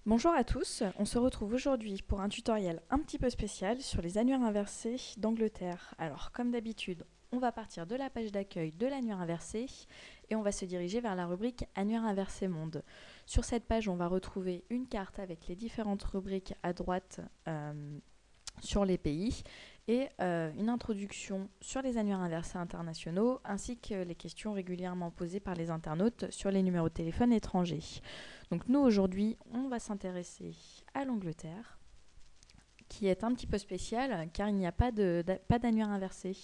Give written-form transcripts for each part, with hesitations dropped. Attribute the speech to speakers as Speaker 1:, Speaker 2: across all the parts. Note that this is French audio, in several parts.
Speaker 1: Bonjour à tous, on se retrouve aujourd'hui pour un tutoriel un petit peu spécial sur les annuaires inversés d'Angleterre. Alors comme d'habitude, on va partir de la page d'accueil de l'annuaire inversé et on va se diriger vers la rubrique annuaire inversé monde. Sur cette page, on va retrouver une carte avec les différentes rubriques à droite sur les pays et une introduction sur les annuaires inversés internationaux ainsi que les questions régulièrement posées par les internautes sur les numéros de téléphone étrangers. Donc nous aujourd'hui on va s'intéresser à l'Angleterre qui est un petit peu spéciale car il n'y a pas d'annuaire inversé.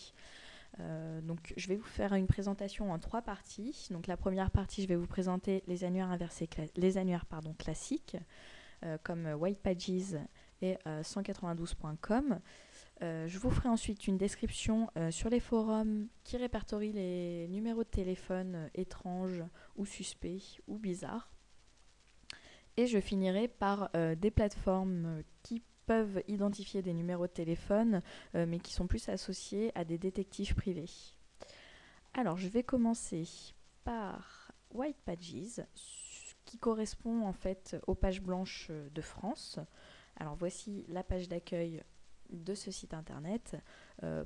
Speaker 1: Donc je vais vous faire une présentation en 3 parties. Donc la première partie, je vais vous présenter les annuaires inversés, classiques comme White Pages et 192.com. Je vous ferai ensuite une description sur les forums qui répertorient les numéros de téléphone étranges ou suspects ou bizarres. Et je finirai par des plateformes qui peuvent identifier des numéros de téléphone, mais qui sont plus associés à des détectives privés. Alors, je vais commencer par White Pages, qui correspond en fait aux pages blanches de France. Alors, voici la page d'accueil de ce site internet.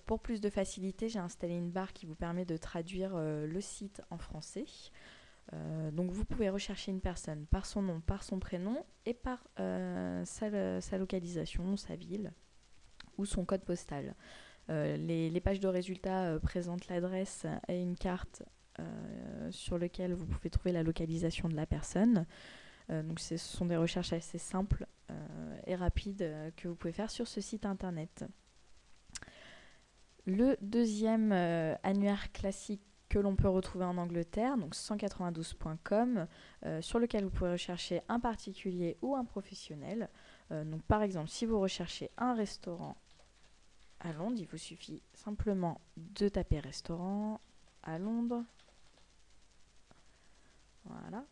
Speaker 1: Pour plus de facilité, j'ai installé une barre qui vous permet de traduire le site en français. Donc vous pouvez rechercher une personne par son nom, par son prénom et par sa localisation, sa ville ou son code postal. Les pages de résultats présentent l'adresse et une carte sur laquelle vous pouvez trouver la localisation de la personne. Donc ce sont des recherches assez simples et rapides que vous pouvez faire sur ce site internet. Le deuxième annuaire classique que l'on peut retrouver en Angleterre, donc 192.com, sur lequel vous pouvez rechercher un particulier ou un professionnel. Donc par exemple, si vous recherchez un restaurant à Londres, il vous suffit simplement de taper restaurant à Londres, voilà,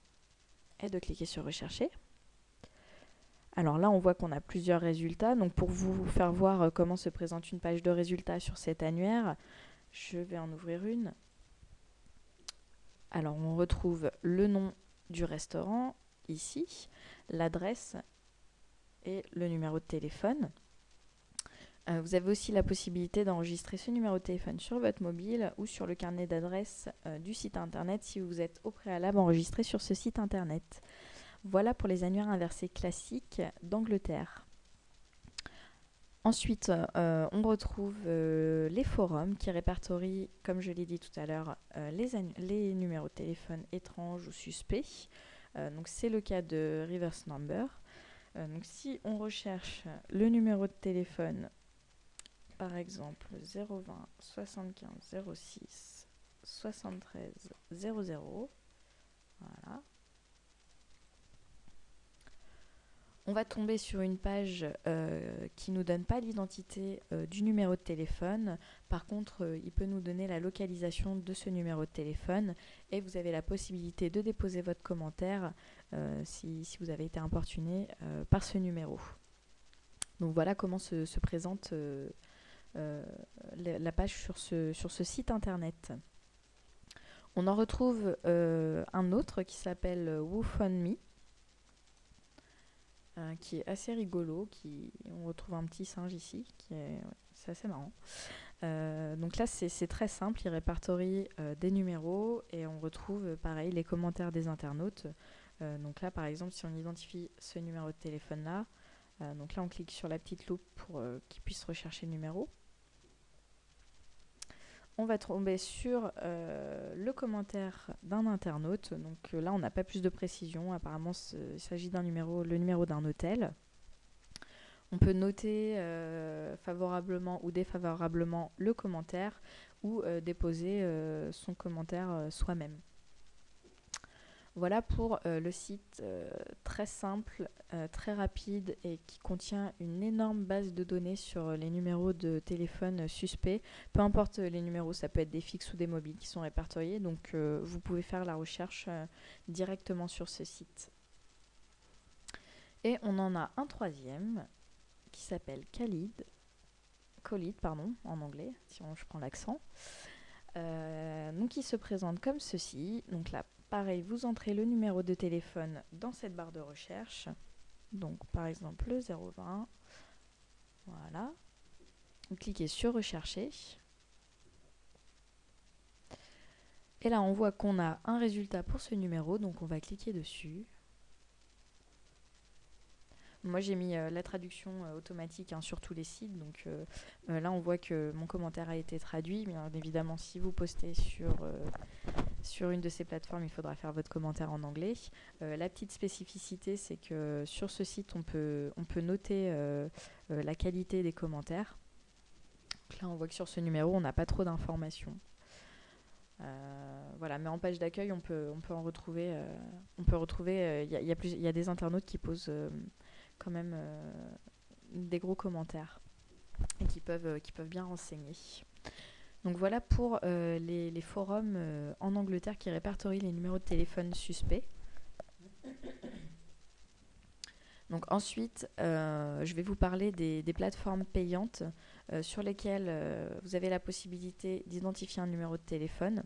Speaker 1: et de cliquer sur rechercher. Alors là, on voit qu'on a plusieurs résultats. Donc pour vous faire voir comment se présente une page de résultats sur cet annuaire, je vais en ouvrir une. Alors on retrouve le nom du restaurant ici, l'adresse et le numéro de téléphone. Vous avez aussi la possibilité d'enregistrer ce numéro de téléphone sur votre mobile ou sur le carnet d'adresse du site internet si vous êtes au préalable enregistré sur ce site internet. Voilà pour les annuaires inversés classiques d'Angleterre. Ensuite, on retrouve les forums qui répertorient, comme je l'ai dit tout à l'heure, les numéros de téléphone étranges ou suspects. Donc c'est le cas de Reverse Number. Donc si on recherche le numéro de téléphone, par exemple 020 75 06 73 00, voilà, on va tomber sur une page qui ne nous donne pas l'identité du numéro de téléphone. Par contre, il peut nous donner la localisation de ce numéro de téléphone et vous avez la possibilité de déposer votre commentaire si vous avez été importuné par ce numéro. Donc voilà comment se présente la page sur ce site internet. On en retrouve un autre qui s'appelle WooFundMe. Qui est assez rigolo, on retrouve un petit singe ici, c'est assez marrant. Donc là c'est très simple, il répertorie des numéros et on retrouve pareil les commentaires des internautes. Donc là par exemple si on identifie ce numéro de téléphone là, donc là on clique sur la petite loupe pour qu'il puisse rechercher le numéro. On va tomber sur le commentaire d'un internaute. Donc là, on n'a pas plus de précision. Apparemment, il s'agit le numéro d'un hôtel. On peut noter favorablement ou défavorablement le commentaire ou déposer son commentaire soi-même. Voilà pour le site très simple, très rapide et qui contient une énorme base de données sur les numéros de téléphone suspects. Peu importe les numéros, ça peut être des fixes ou des mobiles qui sont répertoriés, donc vous pouvez faire la recherche directement sur ce site. Et on en a un troisième qui s'appelle Khalid, en anglais, si je prends l'accent. Donc il se présente comme ceci. Donc là, pareil, vous entrez le numéro de téléphone dans cette barre de recherche. Donc par exemple le 020. Voilà. Vous cliquez sur rechercher. Et là on voit qu'on a un résultat pour ce numéro, donc on va cliquer dessus. Moi j'ai mis la traduction automatique sur tous les sites, donc là on voit que mon commentaire a été traduit. Bien évidemment, si vous postez sur une de ces plateformes, il faudra faire votre commentaire en anglais. La petite spécificité, c'est que sur ce site, on peut noter la qualité des commentaires. Donc là on voit que sur ce numéro, on n'a pas trop d'informations. Voilà, mais en page d'accueil, on peut en retrouver. Il y a des internautes qui posent quand même des gros commentaires et qui peuvent bien renseigner. Donc voilà pour les forums en Angleterre qui répertorient les numéros de téléphone suspects. Donc ensuite, je vais vous parler des plateformes payantes sur lesquelles vous avez la possibilité d'identifier un numéro de téléphone,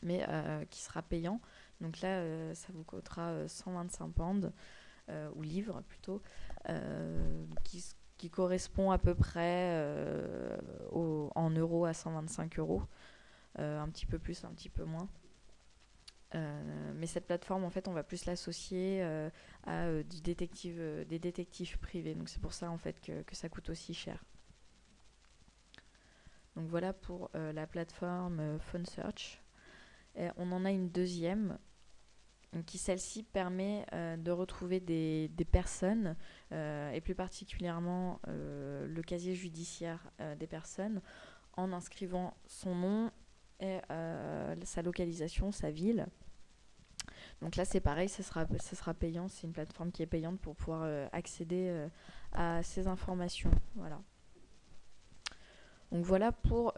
Speaker 1: mais qui sera payant. Donc là, ça vous coûtera 125 pounds, ou livres plutôt, qui correspond à peu près en euros à 125 euros. Un petit peu plus, un petit peu moins. Mais cette plateforme, en fait, on va plus l'associer à des détectives privés. Donc c'est pour ça, en fait, que ça coûte aussi cher. Donc voilà pour la plateforme Phone Search. Et on en a une deuxième, qui celle-ci permet de retrouver des personnes, et plus particulièrement le casier judiciaire des personnes, en inscrivant son nom et sa localisation, sa ville. Donc là c'est pareil, ça sera payant, c'est une plateforme qui est payante pour pouvoir accéder à ces informations. Voilà. Donc voilà pour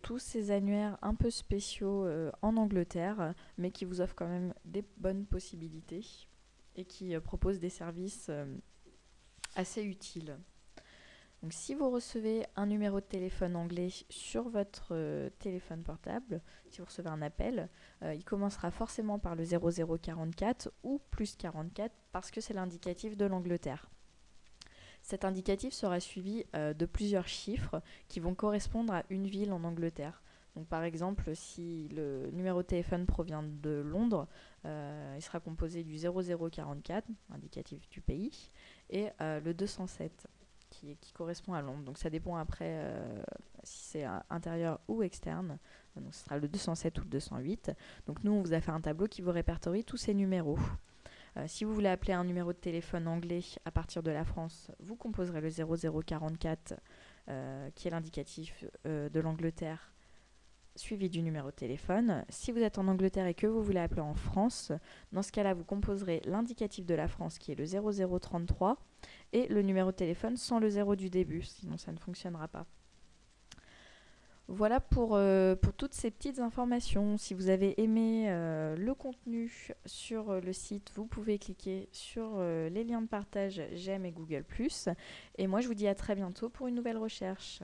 Speaker 1: tous ces annuaires un peu spéciaux en Angleterre, mais qui vous offrent quand même des bonnes possibilités et qui proposent des services assez utiles. Donc si vous recevez un numéro de téléphone anglais sur votre téléphone portable, si vous recevez un appel, il commencera forcément par le 0044 ou plus 44 parce que c'est l'indicatif de l'Angleterre. Cet indicatif sera suivi de plusieurs chiffres qui vont correspondre à une ville en Angleterre. Donc par exemple, si le numéro de téléphone provient de Londres, il sera composé du 0044, indicatif du pays, et le 207, qui correspond à Londres. Donc ça dépend après si c'est intérieur ou externe. Donc ce sera le 207 ou le 208. Donc nous, on vous a fait un tableau qui vous répertorie tous ces numéros. Si vous voulez appeler un numéro de téléphone anglais à partir de la France, vous composerez le 0044, qui est l'indicatif de l'Angleterre, suivi du numéro de téléphone. Si vous êtes en Angleterre et que vous voulez appeler en France, dans ce cas-là, vous composerez l'indicatif de la France, qui est le 0033, et le numéro de téléphone sans le 0 du début, sinon ça ne fonctionnera pas. Voilà pour toutes ces petites informations. Si vous avez aimé le contenu sur le site, vous pouvez cliquer sur les liens de partage, j'aime et Google+. Et moi, je vous dis à très bientôt pour une nouvelle recherche.